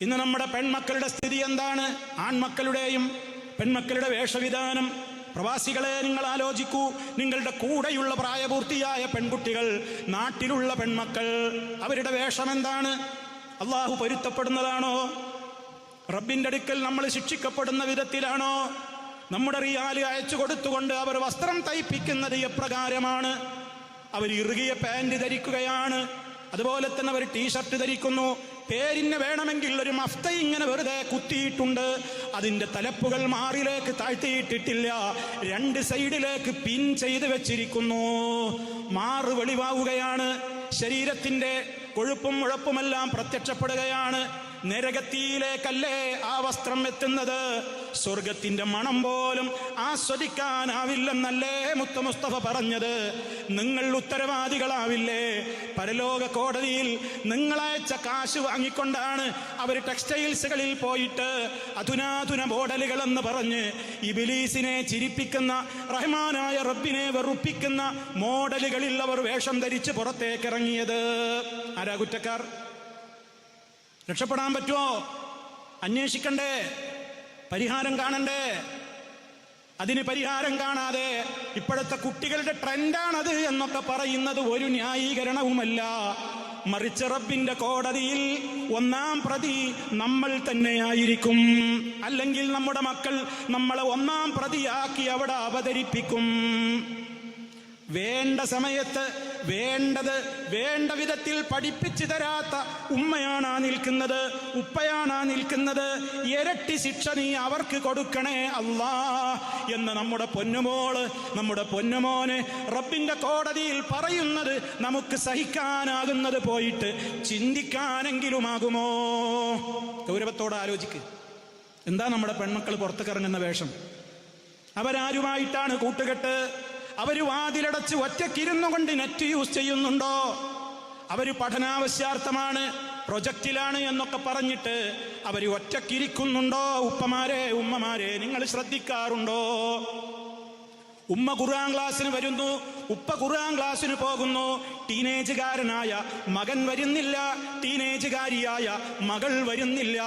ഇന്ന് നമ്മുടെ പെൺമക്കളുടെ സ്ഥിതി എന്താണ്? ആൺമക്കളുടെയും പെൺമക്കളുടെ വേഷവിധാനം. പ്രവാസികളെ നിങ്ങൾ ആലോചിക്കൂ. നിങ്ങളുടെ കൂടെയുള്ള പ്രായപൂർത്തിയായ പെൺകുട്ടികൾ, നാട്ടിലുള്ള പെൺമക്കൾ, അവരുടെ വേഷം എന്താണ്? അള്ളാഹു പൊരുത്തപ്പെടുന്നതാണോ? റബ്ബിന്റെ അടുക്കൽ നമ്മൾ ശിക്ഷിക്കപ്പെടുന്ന വിധത്തിലാണോ? നമ്മുടെ റിയാല് അയച്ചു കൊടുത്തുകൊണ്ട് അവർ വസ്ത്രം തയ്പ്പിക്കുന്നത് എപ്രകാരമാണ്? അവർ ഇറുകിയ പാൻറ് ധരിക്കുകയാണ്, അതുപോലെ തന്നെ അവർ ടീഷർട്ട് ധരിക്കുന്നു. പേരിന് വേണമെങ്കിൽ ഒരു മഫ്ത ഇങ്ങനെ വെറുതെ കുത്തിയിട്ടുണ്ട്, അതിന്റെ തലപ്പുകൾ മാറിലേക്ക് താഴ്ത്തിയിട്ടിട്ടില്ല, രണ്ട് സൈഡിലേക്ക് പിൻ ചെയ്ത് വെച്ചിരിക്കുന്നു. മാറ് വെളിവാവുകയാണ്, ശരീരത്തിന്റെ കൊഴുപ്പും മുഴപ്പുമെല്ലാം പ്രത്യക്ഷപ്പെടുകയാണ്. നരകത്തിയിലേക്കല്ലേ ആ വസ്ത്രം എത്തുന്നത്? സ്വർഗത്തിന്റെ മണം പോലും ആസ്വദിക്കാനാവില്ലെന്നല്ലേ മുത്ത് മുസ്തഫ പറഞ്ഞത്? നിങ്ങൾ ഉത്തരവാദികളാവില്ലേ? പരലോക കോടതിയിൽ നിങ്ങളയച്ച കാശ് വാങ്ങിക്കൊണ്ടാണ് അവർ ടെക്സ്റ്റൈൽസുകളിൽ പോയിട്ട് അധുനാധുന മോഡലുകൾ എന്ന് പറഞ്ഞ് ഇബ്ലീസിനെ ചിരിപ്പിക്കുന്ന, റഹ്മാനായ റബ്ബിനെ വെറുപ്പിക്കുന്ന മോഡലുകളിൽ അവർ വേഷം ധരിച്ച് പുറത്തേക്കിറങ്ങിയത്. ആരാ കുറ്റക്കാർ? രക്ഷപ്പെടാൻ പറ്റുമോ? അന്വേഷിക്കണ്ടേ? പരിഹാരം കാണണ്ടേ? അതിന് പരിഹാരം കാണാതെ ഇപ്പോഴത്തെ കുട്ടികളുടെ ട്രെൻഡാണത് എന്നൊക്കെ പറയുന്നത് ഒരു ന്യായീകരണവുമല്ല. മറിച്ച് റബ്ബിന്റെ കോടതിയിൽ ഒന്നാം പ്രതി നമ്മൾ തന്നെയായിരിക്കും. അല്ലെങ്കിൽ നമ്മുടെ മക്കൾ നമ്മളെ ഒന്നാം പ്രതിയാക്കി അവിടെ അവതരിപ്പിക്കും. വേണ്ട സമയത്ത് വേണ്ട വിധത്തിൽ പഠിപ്പിച്ചു തരാത്ത ഉമ്മയാണാ നിൽക്കുന്നത്, ഉപ്പയാണാ നിൽക്കുന്നത്. ഇരട്ടി ശിക്ഷ നീ അവർക്ക് കൊടുക്കണേ അല്ലാ എന്ന് നമ്മുടെ പൊന്നുമോള്, നമ്മുടെ പൊന്നുമോന് റബ്ബിന്റെ കോടതിയിൽ പറയുന്നത് നമുക്ക് സഹിക്കാനാകുന്നത് പോയിട്ട് ചിന്തിക്കാനെങ്കിലുമാകുമോ? ഗൗരവത്തോടെ ആലോചിക്ക്. എന്താ നമ്മുടെ പെൺമക്കൾ പുറത്തേക്കിറങ്ങുന്ന വേഷം? അവരാരുമായിട്ടാണ് കൂട്ടുകെട്ട്? അവര് വാതിലടച്ച് ഒറ്റക്കിരുന്നു കൊണ്ട് നെറ്റ് യൂസ് ചെയ്യുന്നുണ്ടോ? അവര് പഠനാവശ്യാർത്ഥമാണ്, പ്രൊജക്റ്റിലാണ് എന്നൊക്കെ പറഞ്ഞിട്ട് അവര് ഒറ്റക്കിരിക്കുന്നുണ്ടോ? ഉപ്പമാരെ, ഉമ്മമാരെ, നിങ്ങൾ ശ്രദ്ധിക്കാറുണ്ടോ? ഉമ്മ ഖുർആൻ ക്ലാസ്സിന് വരുന്നു, ഉപ്പ ഖുർആൻ ക്ലാസ്സിന് പോകുന്നു. ടീനേജുകാരനായ മകൻ വരുന്നില്ല, ടീനേജുകാരിയായ മകൾ വരുന്നില്ല.